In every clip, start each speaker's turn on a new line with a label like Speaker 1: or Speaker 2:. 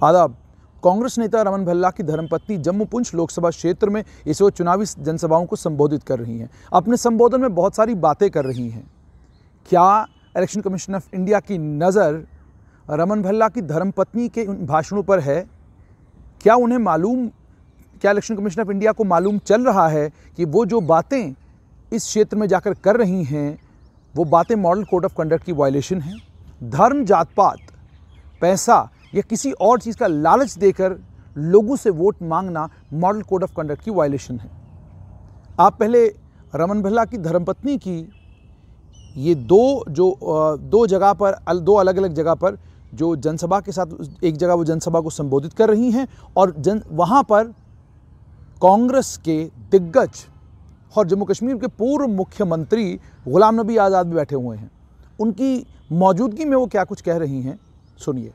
Speaker 1: आदाब। कांग्रेस नेता रमन भल्ला की धर्मपत्नी जम्मू पुंछ लोकसभा क्षेत्र में इस वक्त चुनावी जनसभाओं को संबोधित कर रही हैं। अपने संबोधन में बहुत सारी बातें कर रही हैं। क्या इलेक्शन कमीशन ऑफ इंडिया की नज़र रमन भल्ला की धर्मपत्नी के उन भाषणों पर है? क्या उन्हें मालूम, क्या इलेक्शन कमीशन ऑफ इंडिया को मालूम चल रहा है कि वो जो बातें इस क्षेत्र में जाकर कर रही हैं वो बातें मॉडल कोड ऑफ कंडक्ट की वायलेशन हैं? धर्म, जात पात, पैसा या किसी और चीज़ का लालच देकर लोगों से वोट मांगना मॉडल कोड ऑफ कंडक्ट की वायलेशन है। आप पहले रमन भल्ला की धर्मपत्नी की ये दो जगह पर, दो अलग अलग जगह पर जो जनसभा के साथ, एक जगह वो जनसभा को संबोधित कर रही हैं और वहाँ पर कांग्रेस के दिग्गज और जम्मू कश्मीर के पूर्व मुख्यमंत्री गुलाम नबी आज़ाद भी बैठे हुए हैं। उनकी मौजूदगी में वो क्या कुछ कह रही हैं, सुनिए।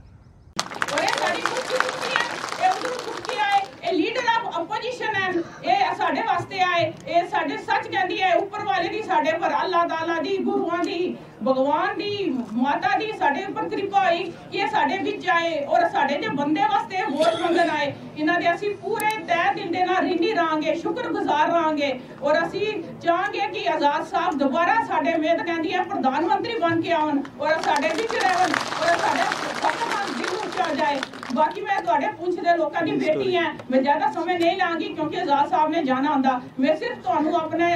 Speaker 2: ਸਾਡੇ ਵਾਸਤੇ ਆਏ, ਇਹ ਸਾਡੇ ਸੱਚ ਕਹਿੰਦੀ ਹੈ, ਉੱਪਰ ਵਾਲੇ ਦੀ ਸਾਡੇ ਪਰ ਅੱਲਾਹ ਤਾਲਾ ਦੀ, ਗੁਰੂਆਂ ਦੀ, ਭਗਵਾਨ ਦੀ, ਮਾਤਾ ਦੀ ਸਾਡੇ ਉੱਪਰ ਕਿਰਪਾ ਹੋਈ ਕਿ ਇਹ ਸਾਡੇ ਵਿੱਚ ਆਏ ਔਰ ਸਾਡੇ ਦੇ ਬੰਦੇ ਵਾਸਤੇ ਵੋਟ ਮੰਗਣ ਆਏ। ਇਹਨਾਂ ਦੇ ਅਸੀਂ ਪੂਰੇ ਤਹਿ ਦਿਲ ਦੇ ਨਾਲ ਰਿਣੀ ਰਾਂਗੇ, ਸ਼ੁਕਰਗੁਜ਼ਾਰ ਰਾਂਗੇ ਔਰ ਅਸੀਂ ਚਾਹਾਂਗੇ ਕਿ ਆਜ਼ਾਦ ਸਾਹਿਬ ਦੁਬਾਰਾ ਸਾਡੇ ਮੇਦ ਕਹਿੰਦੀ ਹੈ ਪ੍ਰਧਾਨ ਮੰਤਰੀ ਬਣ ਕੇ ਆਉਣ ਔਰ ਸਾਡੇ ਵਿੱਚ ਰਹਿਣ ਔਰ ਸਾਡੇ ਸਪਨਾ ਦਿਲ ਉੱਚਾ ਜਾਏ। बाकी मैं तुहाडे पुंछ दे लोकां दी बेटी है, मैं ज्यादा समय नहीं लांगी क्योंकि आजाद साहब ने जाना हुंदा। मैं सिर्फ तुहानू अपने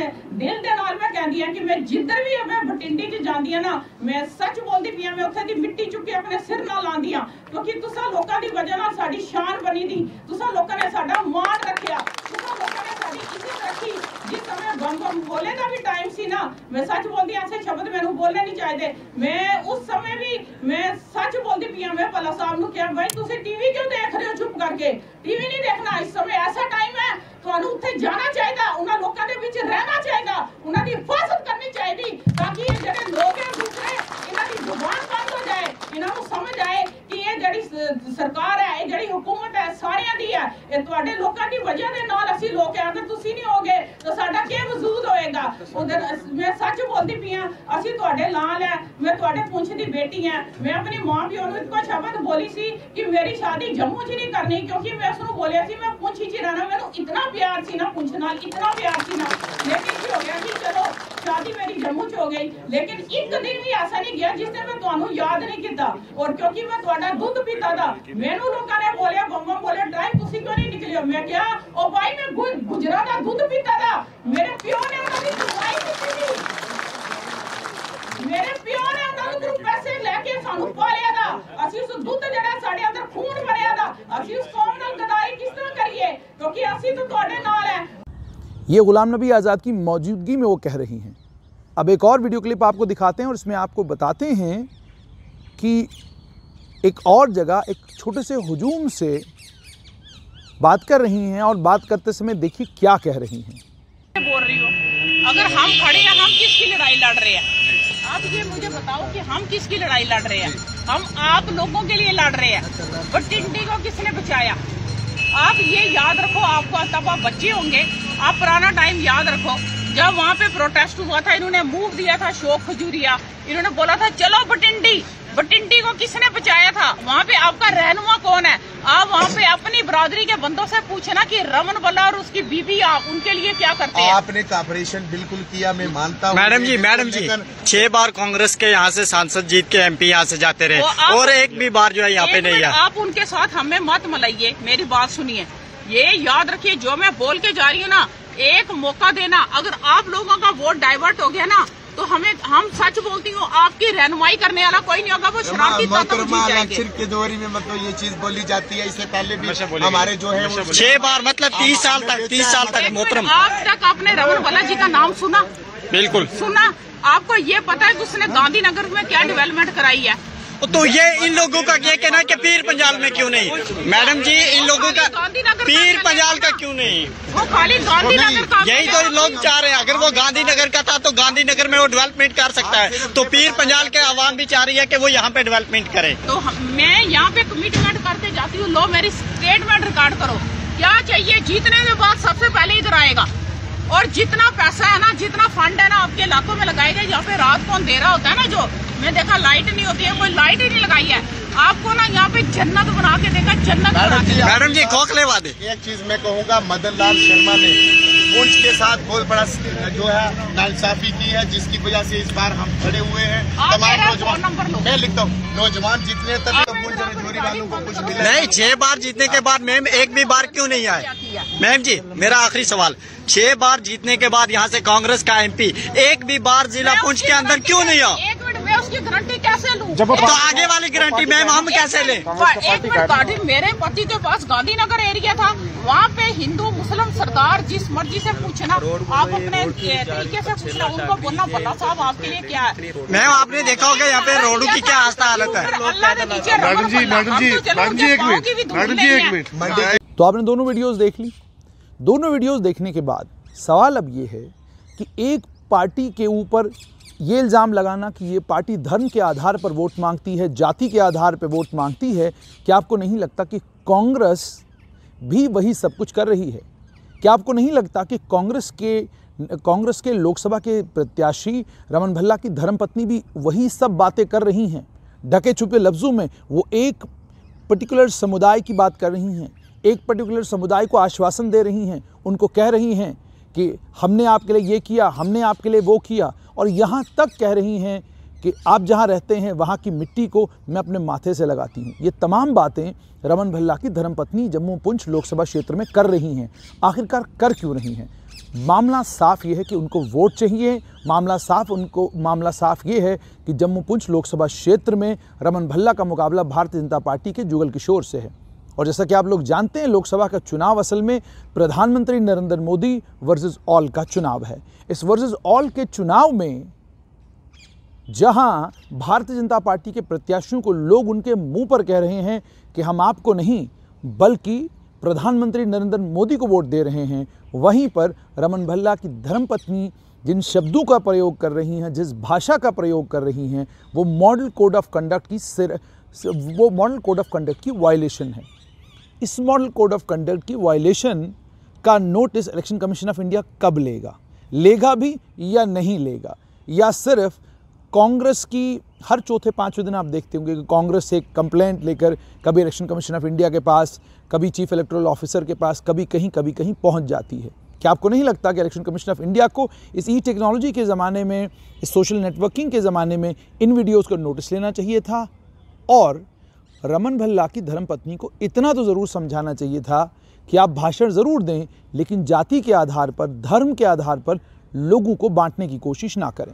Speaker 2: दिल दे नाल मैं कहंदी हां कि मैं जिधर भी मैं बटिंडी च जांदी हां ना, मैं सच बोलदी पई हां, मैं उत्थे दी मिट्टी चुक के अपने सिर नाल लांदी हां क्योंकि तुसां लोकां दी वजह नाल साडी शान बनी दी, तुसां लोकां ने साडा मान रखिया, तुसां लोकां ने साडी इज्जत रखी। जिस समय बम बोले का भी टाइम सी ना, मैं सच बोलदी हां, ऐसे शब्द मैनू बोलने नहीं चाहिए। मैं उस समय भी मैं सच बोलदी पई हां, मैं भला साहब नू कहा भाई तुसीं टीवी क्यों देख रहे हो? चुप करके टीवी नहीं देखना, इस समय ऐसा टाइम है ਤੁਹਾਨੂੰ ਉੱਥੇ ਜਾਣਾ ਚਾਹੀਦਾ, ਉਹਨਾਂ ਲੋਕਾਂ ਦੇ ਵਿੱਚ ਰਹਿਣਾ ਚਾਹੀਦਾ, ਉਹਨਾਂ ਦੀ ਹਿਫਾਜ਼ਤ ਕਰਨੀ ਚਾਹੀਦੀ ताकि ਇਹ ਜਿਹੜੇ ਲੋਕ ਹੈ ਦੂਸਰੇ ਇਹਨਾਂ ਦੀ ਜ਼ੁਬਾਨ ਬੰਦ ਹੋ ਜਾਏ, ਇਹਨਾਂ ਨੂੰ ਸਮਝ ਆਏ ਕਿ ਇਹ ਜਿਹੜੀ ਸਰਕਾਰ ਹੈ, ਇਹ ਜਿਹੜੀ हुकूमत ਹੈ ਸਾਰਿਆਂ ਦੀ ਹੈ। ਇਹ ਤੁਹਾਡੇ ਲੋਕਾਂ ਦੀ ਵਜ੍ਹਾ ਦੇ ਨਾਲ ਅਸੀਂ ਲੋਕ ਹੈ, ਅਗਰ ਤੁਸੀਂ ਨਹੀਂ ਹੋਗੇ ਤਾਂ ਸਾਡਾ ਕੀ ਵਜੂਦ ਹੋਏਗਾ? ਉਧਰ ਮੈਂ ਸੱਚ ਬੋਲਦੀ ਪਈ ਹਾਂ, ਅਸੀਂ ਤੁਹਾਡੇ ਨਾਲ ਹੈ, ਮੈਂ ਤੁਹਾਡੇ ਪੁੰਛ ਦੀ ਬੇਟੀ ਹਾਂ। ਮੈਂ ਆਪਣੀ ਮਾਂ ਪਿਓ ਨੂੰ ਇੱਕੋ ਸ਼ਬਦ ਬੋਲੀ ਸੀ ਕਿ ਮੇਰੀ ਸ਼ਾਦੀ ਜੰਮੂ 'ਚ ਨਹੀਂ ਕਰਨੀ क्योंकि मैं उसको बोलिया सी मैं पुंछ 'ਚ रहना, मैनू इतना प्यार सी ना पुंछ नाल, इतना प्यार सी ना, लेकिन की हो गया कि चलो शादी मेरी जम्मू 'ਚ हो गई, लेकिन एक दिन भी ऐसा नहीं गया जिसने मैं तुहानू याद नहीं किया और क्योंकि मैं तुहाडा दूध पीता था। मैनू लोगों ने बोलिया बम बोले ड्राइव तुसी क्यों नहीं निकले? मैं क्या ओ भाई मैं गुजरा दा दूध पीता था, मेरे प्यो ने उन्होंने दवाई दी थी, मेरे प्यो ने उन्होंने पैसे लेके सानू पालिया था, ਅਸੀਂ ਉਸ ਦੁੱਧ ਜਿਹੜਾ ਸਾਡੇ ਅੰਦਰ ਖੂਨ ਭਰਿਆ ਦਾ, ਅਸੀਂ ਉਸ ਕੌਮ ਨਾਲ ਗਦਾਰੀ ਕਿਸ ਤਰ੍ਹਾਂ ਕਰੀਏ क्योंकि ਅਸੀਂ ਤਾਂ ਤੁਹਾਡੇ ਨਾਲ ਹੈ।
Speaker 1: ये गुलाम नबी आज़ाद की मौजूदगी में वो कह रही हैं। अब एक और वीडियो क्लिप आपको दिखाते हैं और इसमें आपको बताते हैं कि एक और जगह एक छोटे से हुजूम से बात कर रही हैं और बात करते समय देखिए क्या कह रही हैं।
Speaker 2: बोल रही हो, अगर हम खड़े हैं, हम किसकी लड़ाई लड़ रहे हैं? आप ये मुझे बताओ कि हम किसकी लड़ाई लड़ रहे हैं? हम आप लोगों के लिए लड़ रहे हैं। बटिंडी को किसने बचाया? आप ये याद रखो, आपको तब आप बच्चे होंगे, आप पुराना टाइम याद रखो जब वहाँ पे प्रोटेस्ट हुआ था, इन्होंने मूव दिया था शोक खजूरिया, इन्होंने बोला था चलो बटिंडी। बटिंडी को किसने बचाया था? वहाँ पे आपका रहनुमा कौन है? आप वहाँ पे अपनी बरादरी के बंदों से पूछना कि रमन भल्ला और उसकी बीबी आप उनके लिए क्या करते हैं?
Speaker 3: आपने कॉपरेशन बिल्कुल किया, मैं मानता हूँ।
Speaker 4: मैडम जी 6 बार कांग्रेस के यहाँ से सांसद जीत के MP यहाँ से जाते रहे और एक भी बार जो है यहाँ पे नहीं है।
Speaker 2: आप उनके साथ हमें मत मिलाइए, मेरी बात सुनिए, ये याद रखिए जो मैं बोल के जा रही हूँ ना, एक मौका देना। अगर आप लोगों का वोट डाइवर्ट हो गया ना तो हम सच बोलती हूँ, आपकी रहनुमाई करने वाला कोई नहीं होगा, वो शरारती
Speaker 3: इलेक्शन के दौर में मतलब ये चीज बोली जाती है। इससे पहले भी हमारे जो है
Speaker 4: 6 बार मतलब 30 साल तक मोहतरम।
Speaker 2: आज तक आपने रमन भल्ला जी का नाम सुना?
Speaker 4: बिल्कुल
Speaker 2: सुना। आपको ये पता है कि उसने गांधीनगर में क्या डेवलपमेंट कराई है?
Speaker 4: तो ये इन लोगों का ये कहना है कि पीर पंजाल में क्यों नहीं? मैडम जी इन लोगों का पीर पंजाल का क्यों नहीं?
Speaker 2: वो खाली गांधीनगर का,
Speaker 4: यही तो लोग चाह रहे हैं। अगर वो गांधीनगर का था तो गांधीनगर में वो डेवलपमेंट कर सकता है, तो पीर पंजाल के आवाम भी चाह रही है कि वो यहाँ पे डेवलपमेंट करे।
Speaker 2: तो मैं यहाँ पे कमिटमेंट करके जाती हूँ, लो मेरी स्टेटमेंट रिकॉर्ड करो, क्या चाहिए? जीतने के बाद सबसे पहले इधर आएगा और जितना पैसा है ना, जितना फंड है ना आपके इलाकों में लगाएगा, यहाँ पे रात को अंधेरा होता है ना, जो मैं देखा लाइट नहीं होती है, कोई लाइट ही नहीं लगाई है, आपको ना यहाँ पे जन्नत बना के देगा, जन्नत बना के।
Speaker 4: मैडम जी खोखले वादे।
Speaker 3: एक चीज मैं कहूँगा, मदन लाल शर्मा ने पुंछ के साथ बहुत बड़ा जो है नाइंसाफी की है, जिसकी वजह से इस बार हम खड़े हुए हैं। तमाम नौजवान, मैं लिखता हूँ, नौजवान जितने तभी तो पुंछ रजौरी वालों को कुछ मिले
Speaker 4: नहीं, 6 बार जीतने के बाद मैम एक भी बार क्यों नहीं आए? मैम जी मेरा आखिरी सवाल, 6 बार जीतने के बाद यहाँ से कांग्रेस का MP एक भी बार जिला पुंछ के अंदर क्यों नहीं आ?
Speaker 2: एक मिनट, मैं उसकी गारंटी कैसे लूँ?
Speaker 4: तो आगे वाली गारंटी मैम हम कैसे लें?
Speaker 2: एक मिनट, गाड़ी मेरे पति के पास गांधीनगर एरिया था, वहाँ पे हिंदू मुस्लिम सरदार जिस मर्जी से पूछना, आप अपने तरीके से पूछना, उनको बोलना भला साहब आपके लिए क्या है।
Speaker 4: मैम आपने देखा होगा यहाँ पे रोडू की क्या आस्था हालत है।
Speaker 2: अल्लाह ने नीचे
Speaker 5: मैडम जी एक मिनट।
Speaker 1: तो आपने दोनों वीडियोस देख ली। दोनों वीडियोस देखने के बाद सवाल अब ये है कि एक पार्टी के ऊपर ये इल्ज़ाम लगाना कि ये पार्टी धर्म के आधार पर वोट मांगती है, जाति के आधार पर वोट मांगती है, क्या आपको नहीं लगता कि कांग्रेस भी वही सब कुछ कर रही है? क्या आपको नहीं लगता कि कांग्रेस के लोकसभा के प्रत्याशी रमन भल्ला की धर्मपत्नी भी वही सब बातें कर रही हैं? ढके छुपे लफ्ज़ों में वो एक पर्टिकुलर समुदाय की बात कर रही हैं, एक पर्टिकुलर समुदाय को आश्वासन दे रही हैं, उनको कह रही हैं कि हमने आपके लिए ये किया, हमने आपके लिए वो किया, और यहाँ तक कह रही हैं कि आप जहाँ रहते हैं वहाँ की मिट्टी को मैं अपने माथे से लगाती हूँ। ये तमाम बातें रमन भल्ला की धर्मपत्नी जम्मू पुंछ लोकसभा क्षेत्र में कर रही हैं। आखिरकार कर क्यों रही हैं? मामला साफ ये है कि उनको वोट चाहिए। मामला साफ ये है कि जम्मू पुंछ लोकसभा क्षेत्र में रमन भल्ला का मुकाबला भारतीय जनता पार्टी के जुगल किशोर से है। और जैसा कि आप लोग जानते हैं, लोकसभा का चुनाव असल में प्रधानमंत्री नरेंद्र मोदी वर्सेस ऑल का चुनाव है। इस वर्सेस ऑल के चुनाव में जहां भारतीय जनता पार्टी के प्रत्याशियों को लोग उनके मुंह पर कह रहे हैं कि हम आपको नहीं बल्कि प्रधानमंत्री नरेंद्र मोदी को वोट दे रहे हैं, वहीं पर रमन भल्ला की धर्मपत्नी जिन शब्दों का प्रयोग कर रही हैं, जिस भाषा का प्रयोग कर रही हैं, वो मॉडल कोड ऑफ कंडक्ट की वायलेशन है। इस मॉडल कोड ऑफ कंडक्ट की वायलेशन का notice election commission of India कब लेगा भी या नहीं लेगा? या सिर्फ कांग्रेस की हर चौथे पांचवें दिन आप देखते होंगे कि कांग्रेस एक कंप्लेंट लेकर कभी इलेक्शन कमीशन ऑफ इंडिया के पास, कभी चीफ इलेक्टोरल ऑफिसर के पास, कभी कहीं पहुंच जाती है। क्या आपको नहीं लगता कि इलेक्शन कमीशन ऑफ इंडिया को इस टेक्नोलॉजी के ज़माने में, इस सोशल नेटवर्किंग के ज़माने में इन वीडियोज़ का नोटिस लेना चाहिए था? और रमन भल्ला की धर्मपत्नी को इतना तो ज़रूर समझाना चाहिए था कि आप भाषण ज़रूर दें, लेकिन जाति के आधार पर, धर्म के आधार पर लोगों को बांटने की कोशिश ना करें।